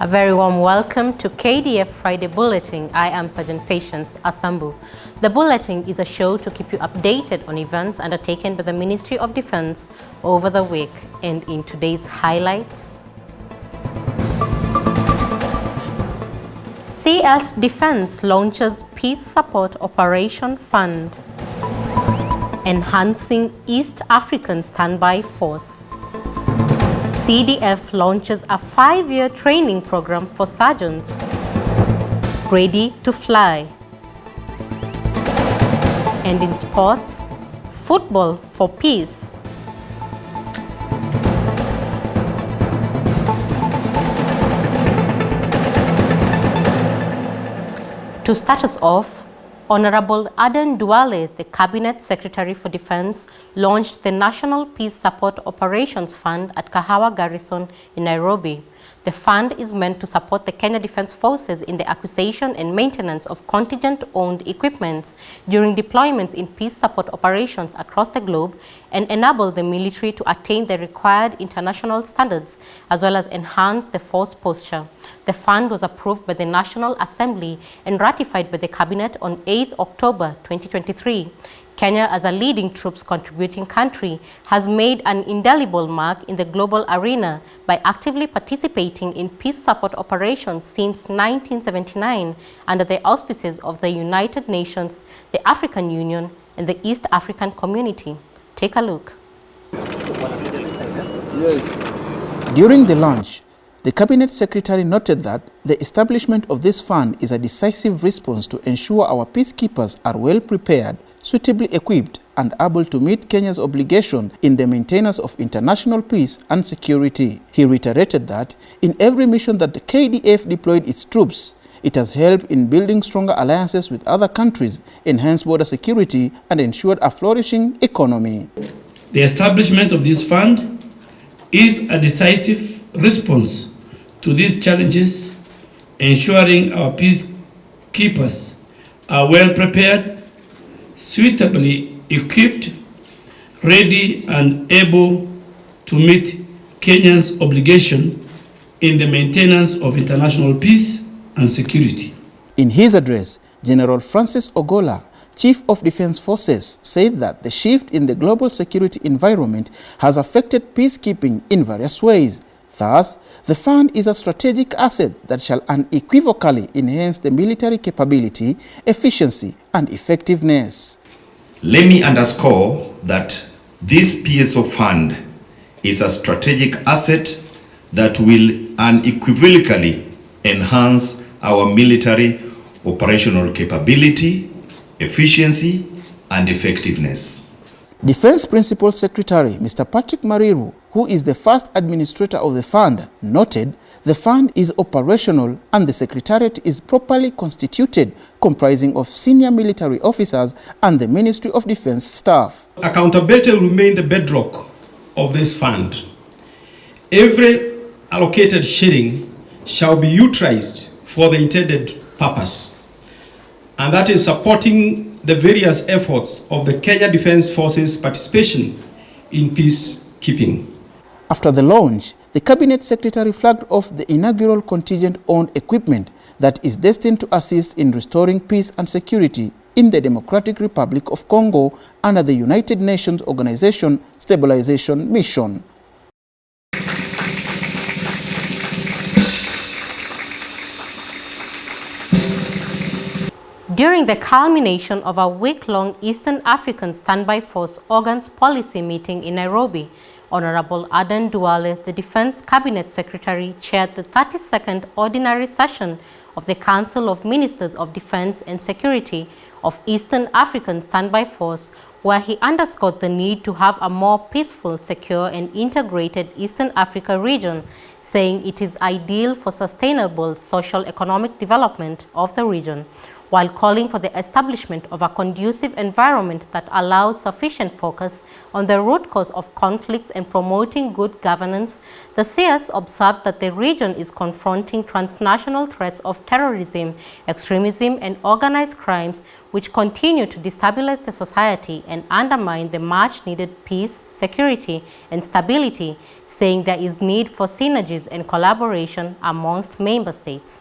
A very warm welcome to KDF Friday Bulletin. I am Sergeant Patience Asambu. The Bulletin is a show to keep you updated on events undertaken by the Ministry of Defense over the week. And in today's highlights, CS Defense launches Peace Support Operation Fund, enhancing East African Standby Force. KDF launches a 5-year training program for sergeants ready to fly. And in sports, football for peace. To start us off, Honorable Aden Duale, the Cabinet Secretary for Defense, launched the National Peace Support Operations Fund at Kahawa Garrison in Nairobi. The fund is meant to support the Kenya Defense Forces in the acquisition and maintenance of contingent-owned equipment during deployments in peace support operations across the globe and enable the military to attain the required international standards as well as enhance the force posture. The fund was approved by the National Assembly and ratified by the Cabinet on 8 October 2023. Kenya, as a leading troops contributing country, has made an indelible mark in the global arena by actively participating in peace support operations since 1979 under the auspices of the United Nations, the African Union, and the East African Community. Take a look. During the launch, the Cabinet Secretary noted that the establishment of this fund is a decisive response to ensure our peacekeepers are well prepared, suitably equipped, and able to meet Kenya's obligation in the maintenance of international peace and security. He reiterated that in every mission that the KDF deployed its troops, it has helped in building stronger alliances with other countries, enhanced border security, and ensured a flourishing economy. The establishment of this fund is a decisive response to these challenges, ensuring our peacekeepers are well prepared, suitably equipped, ready and able to meet Kenya's obligation in the maintenance of international peace and security. In his address, General Francis Ogola, Chief of Defense Forces, said that the shift in the global security environment has affected peacekeeping in various ways. Thus, the fund is a strategic asset that shall unequivocally enhance the military capability, efficiency, and effectiveness. Let me underscore that this PSO fund is a strategic asset that will unequivocally enhance our military operational capability, efficiency, and effectiveness. Defense Principal Secretary Mr. Patrick Mariru, who is the first administrator of the fund, noted the fund is operational and the Secretariat is properly constituted, comprising of senior military officers and the Ministry of Defense staff. Accountability will remain the bedrock of this fund. Every allocated shilling shall be utilized for the intended purpose, and that is supporting the various efforts of the Kenya Defense Forces participation in peacekeeping. After the launch, the Cabinet Secretary flagged off the inaugural contingent-owned equipment that is destined to assist in restoring peace and security in the Democratic Republic of Congo under the United Nations Organization Stabilization Mission. During the culmination of a week-long Eastern African Standby Force Organs Policy meeting in Nairobi, Honorable Aden Duale, the Defense Cabinet Secretary, chaired the 32nd Ordinary Session of the Council of Ministers of Defense and Security of Eastern African Standby Force, where he underscored the need to have a more peaceful, secure, and integrated Eastern Africa region, saying it is ideal for sustainable social-economic development of the region. while calling for the establishment of a conducive environment that allows sufficient focus on the root cause of conflicts and promoting good governance. The CS observed that the region is confronting transnational threats of terrorism, extremism, and organized crimes, which continue to destabilize the society and undermine the much-needed peace, security, and stability, saying there is need for synergies and collaboration amongst member states.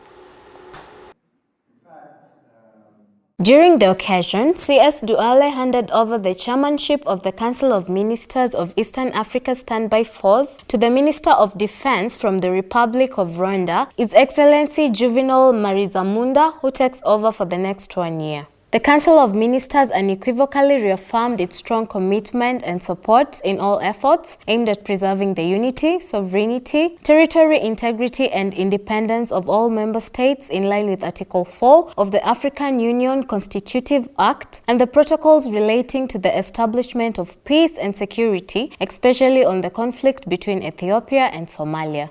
During the occasion, CS Duale handed over the chairmanship of the Council of Ministers of Eastern Africa Standby Force to the Minister of Defense from the Republic of Rwanda, His Excellency Juvenal Marizamunda, who takes over for the next 1 year. The Council of Ministers unequivocally reaffirmed its strong commitment and support in all efforts aimed at preserving the unity, sovereignty, territorial integrity, and independence of all member states in line with Article 4 of the African Union Constitutive Act and the protocols relating to the establishment of peace and security, especially on the conflict between Ethiopia and Somalia.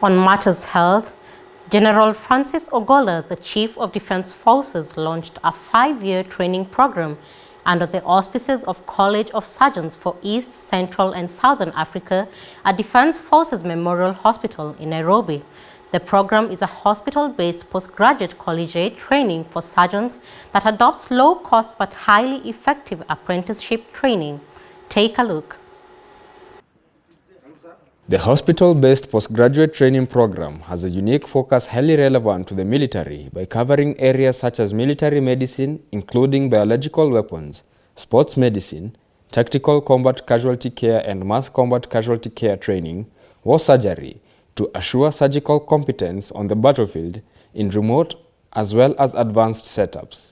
On matters health, General Francis Ogola, the Chief of Defense Forces, launched a 5-year training program under the auspices of College of Surgeons for East, Central, and Southern Africa at Defense Forces Memorial Hospital in Nairobi. The program is a hospital-based postgraduate collegiate training for surgeons that adopts low-cost but highly effective apprenticeship training. Take a look. The hospital-based postgraduate training program has a unique focus highly relevant to the military by covering areas such as military medicine, including biological weapons, sports medicine, tactical combat casualty care and mass combat casualty care training, war surgery, to assure surgical competence on the battlefield in remote as well as advanced setups.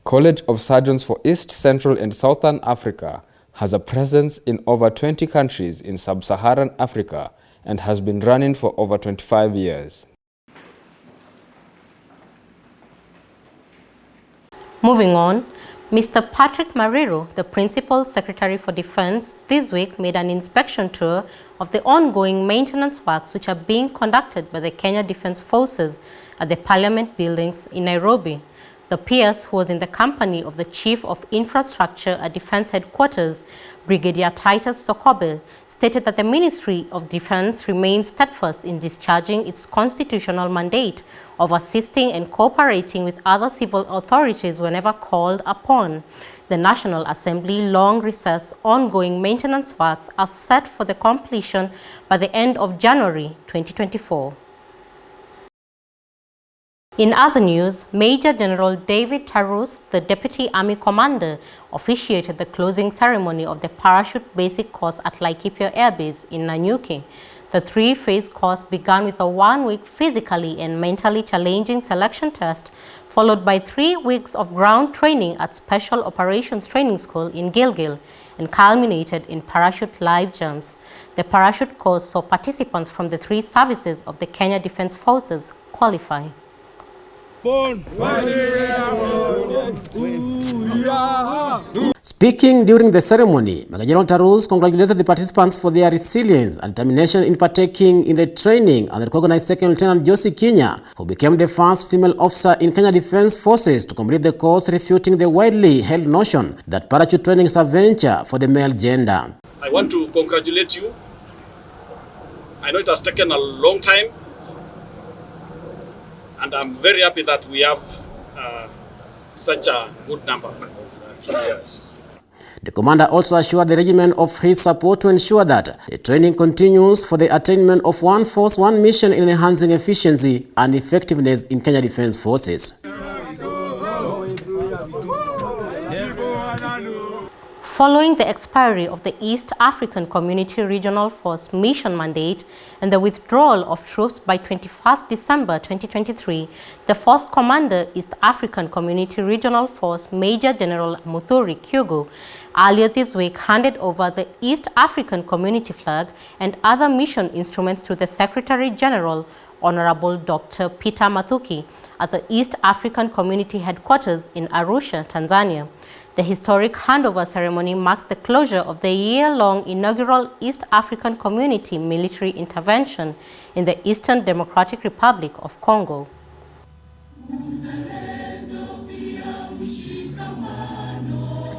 College of Surgeons for East, Central, and Southern Africa has a presence in over 20 countries in sub-Saharan Africa and has been running for over 25 years. Moving on, Mr. Patrick Mariro, the Principal Secretary for Defense, this week made an inspection tour of the ongoing maintenance works which are being conducted by the Kenya Defense Forces at the Parliament buildings in Nairobi. The PS, who was in the company of the Chief of Infrastructure at Defense Headquarters, Brigadier Titus Sokobe, stated that the Ministry of Defense remains steadfast in discharging its constitutional mandate of assisting and cooperating with other civil authorities whenever called upon. The National Assembly long recess ongoing maintenance works are set for the completion by the end of January 2024. In other news, Major General David Tarus, the Deputy Army Commander, officiated the closing ceremony of the Parachute Basic Course at Laikipia Air Base in Nanyuki. The 3-phase course began with a 1-week physically and mentally challenging selection test, followed by 3 weeks of ground training at Special Operations Training School in Gilgil, and culminated in parachute live jumps. The parachute course saw participants from the 3 services of the Kenya Defense Forces qualify. Speaking during the ceremony, Major General Tarus congratulated the participants for their resilience and determination in partaking in the training and recognized Second Lieutenant Josie Kinya, who became the first female officer in Kenya Defense Forces to complete the course, refuting the widely held notion that parachute training is a venture for the male gender. I want to congratulate you. I know it has taken a long time, and I'm very happy that we have such a good number of players. The commander also assured the regiment of his support to ensure that the training continues for the attainment of one force, one mission in enhancing efficiency and effectiveness in Kenya Defense Forces. Following the expiry of the East African Community Regional Force mission mandate and the withdrawal of troops by 21st December 2023, the Force Commander, East African Community Regional Force, Major General Muthuri Kyugu, earlier this week handed over the East African Community flag and other mission instruments to the Secretary General, Honorable Dr. Peter Mathuki, at the East African Community Headquarters in Arusha, Tanzania. The historic handover ceremony marks the closure of the year-long inaugural East African Community military intervention in the Eastern Democratic Republic of Congo.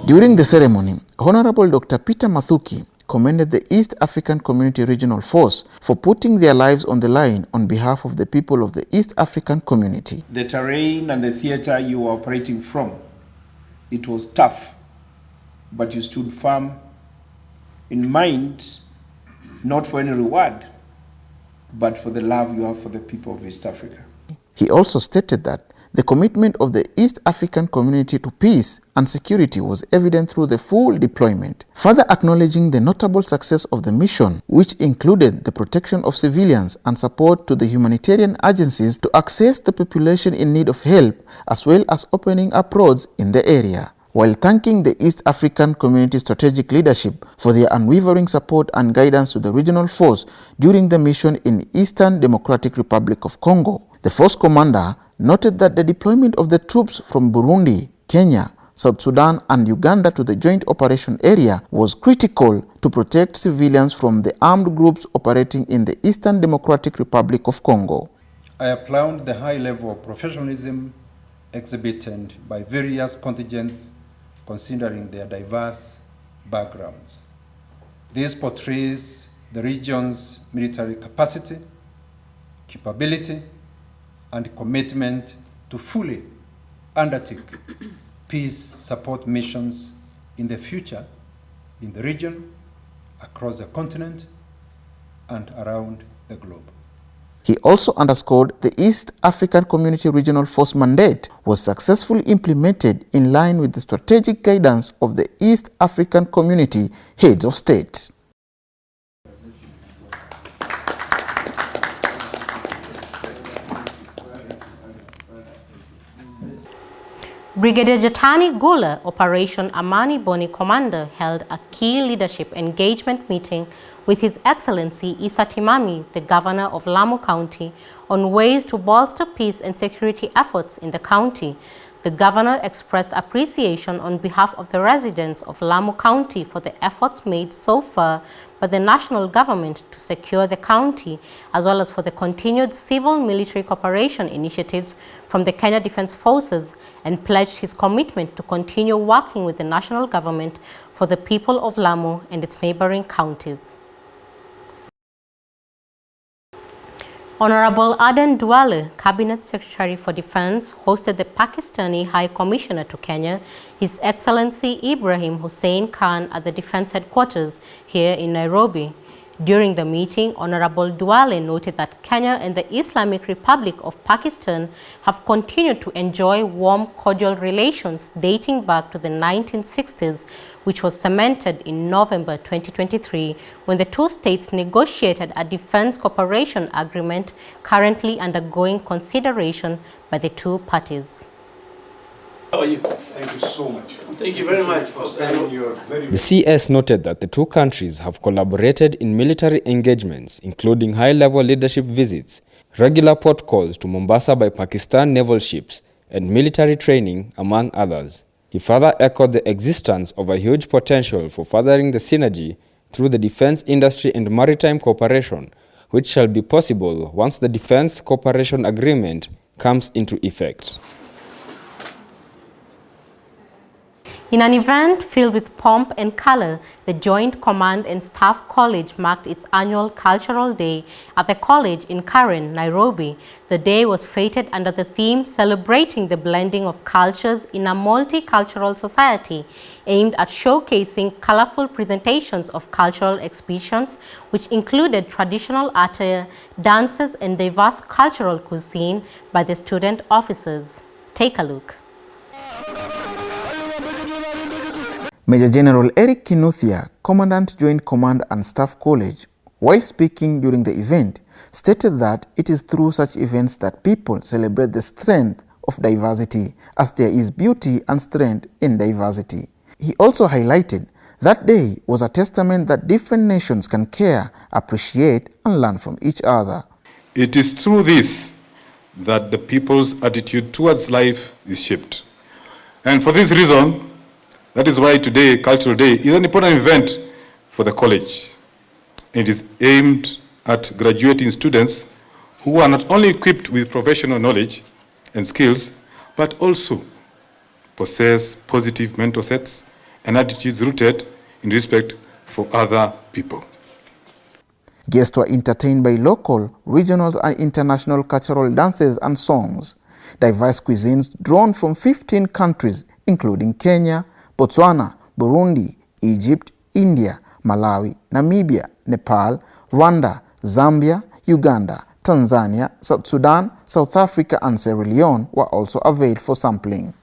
During the ceremony, Honorable Dr. Peter Mathuki commended the East African Community Regional Force for putting their lives on the line on behalf of the people of the East African Community. The terrain and the theater you were operating from, it was tough, but you stood firm in mind, not for any reward, but for the love you have for the people of East Africa. He also stated that the commitment of the East African community to peace and security was evident through the full deployment, further acknowledging the notable success of the mission, which included the protection of civilians and support to the humanitarian agencies to access the population in need of help, as well as opening up roads in the area. While thanking the East African Community Strategic Leadership for their unwavering support and guidance to the regional force during the mission in Eastern Democratic Republic of Congo, the force commander noted that the deployment of the troops from Burundi, Kenya, South Sudan and Uganda to the joint operation area was critical to protect civilians from the armed groups operating in the Eastern Democratic Republic of Congo. I applaud the high level of professionalism exhibited by various contingents considering their diverse backgrounds. This portrays the region's military capacity, capability, and commitment to fully undertake peace support missions in the future in the region, across the continent, and around the globe. He also underscored the East African Community Regional Force mandate was successfully implemented in line with the strategic guidance of the East African Community Heads of State. Brigadier Jatani Gula, Operation Amani Boni Commander, held a key leadership engagement meeting with His Excellency Issa Timami, the Governor of Lamu County, on ways to bolster peace and security efforts in the county. The Governor expressed appreciation on behalf of the residents of Lamu County for the efforts made so far by the national government to secure the county, as well as for the continued civil-military cooperation initiatives from the Kenya Defence Forces, and pledged his commitment to continue working with the national government for the people of Lamu and its neighboring counties. Honorable Aden Duale, Cabinet Secretary for Defense, hosted the Pakistani High Commissioner to Kenya, His Excellency Ibrahim Hussein Khan, at the Defense Headquarters here in Nairobi. During the meeting, Honorable Duale noted that Kenya and the Islamic Republic of Pakistan have continued to enjoy warm, cordial relations dating back to the 1960s, which was cemented in November 2023 when the two states negotiated a defense cooperation agreement currently undergoing consideration by the two parties. How are you? Thank you so much. Thank you very much for spending your very... The CS noted that the two countries have collaborated in military engagements, including high-level leadership visits, regular port calls to Mombasa by Pakistan naval ships, and military training, among others. He further echoed the existence of a huge potential for furthering the synergy through the defense industry and maritime cooperation, which shall be possible once the Defense Cooperation Agreement comes into effect. In an event filled with pomp and color, the Joint Command and Staff College marked its annual Cultural Day at the college in Karen, Nairobi. The day was fated under the theme celebrating the blending of cultures in a multicultural society, aimed at showcasing colorful presentations of cultural exhibitions, which included traditional attire, dances, and diverse cultural cuisine by the student officers. Take a look. Major General Eric Kinuthia, Commandant Joint Command and Staff College, while speaking during the event, stated that it is through such events that people celebrate the strength of diversity, as there is beauty and strength in diversity. He also highlighted that day was a testament that different nations can care, appreciate, and learn from each other. It is through this that the people's attitude towards life is shaped. And for this reason, that is why today, Cultural Day, is an important event for the college. It is aimed at graduating students who are not only equipped with professional knowledge and skills, but also possess positive mental sets and attitudes rooted in respect for other people. Guests were entertained by local, regional and international cultural dances and songs. Diverse cuisines drawn from 15 countries, including Kenya, Botswana, Burundi, Egypt, India, Malawi, Namibia, Nepal, Rwanda, Zambia, Uganda, Tanzania, South Sudan, South Africa and Sierra Leone were also availed for sampling.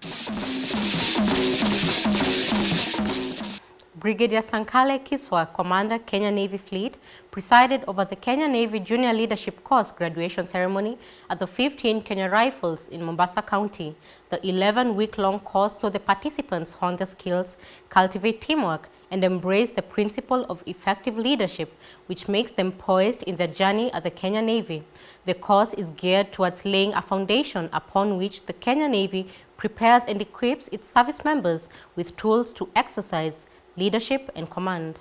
Brigadier Sankale Kiswa, Commander, Kenya Navy Fleet, presided over the Kenya Navy Junior Leadership Course graduation ceremony at the 15 Kenya Rifles in Mombasa County. The 11-week-long course saw the participants hone their skills, cultivate teamwork, and embrace the principle of effective leadership, which makes them poised in their journey at the Kenya Navy. The course is geared towards laying a foundation upon which the Kenya Navy prepares and equips its service members with tools to exercise leadership and command.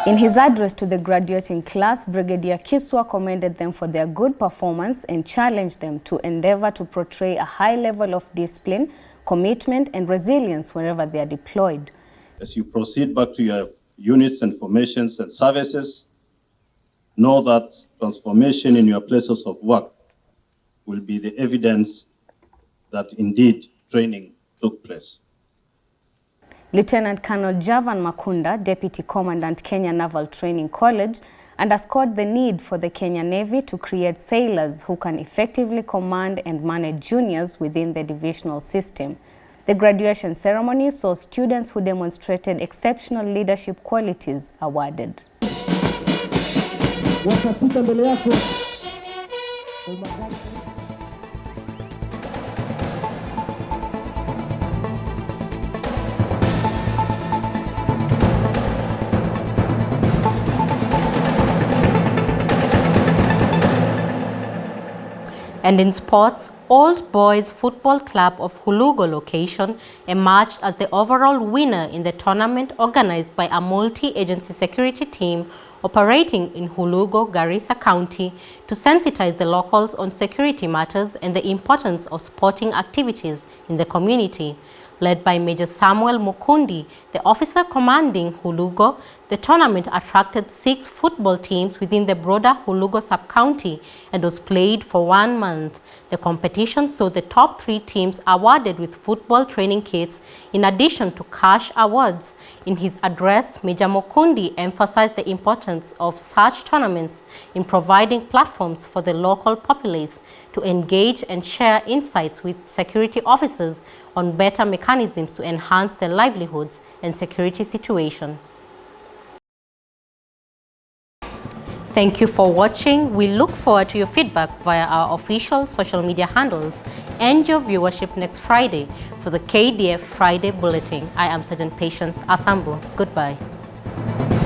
In his address to the graduating class, Brigadier Kiswa commended them for their good performance and challenged them to endeavor to portray a high level of discipline, commitment, and resilience wherever they are deployed. As you proceed back to your units and formations and services, know that transformation in your places of work will be the evidence that indeed training took place. Lieutenant Colonel Javan Makunda, Deputy Commandant, Kenya Naval Training College, underscored the need for the Kenya Navy to create sailors who can effectively command and manage juniors within the divisional system. The graduation ceremony saw students who demonstrated exceptional leadership qualities awarded. And in sports, Old Boys Football Club of Hulugo location emerged as the overall winner in the tournament organized by a multi-agency security team operating in Hulugo, Garissa County to sensitize the locals on security matters and the importance of sporting activities in the community. Led by Major Samuel Mukundi, the officer commanding Hulugo, the tournament attracted 6 football teams within the broader Hulugo sub-county and was played for 1 month. The competition saw the top 3 teams awarded with football training kits in addition to cash awards. In his address, Major Mukundi emphasized the importance of such tournaments in providing platforms for the local populace to engage and share insights with security officers on better mechanisms to enhance their livelihoods and security situation. Thank you for watching. We look forward to your feedback via our official social media handles and your viewership next Friday for the KDF Friday Bulletin. I am Sergeant Patience Asambu. Goodbye.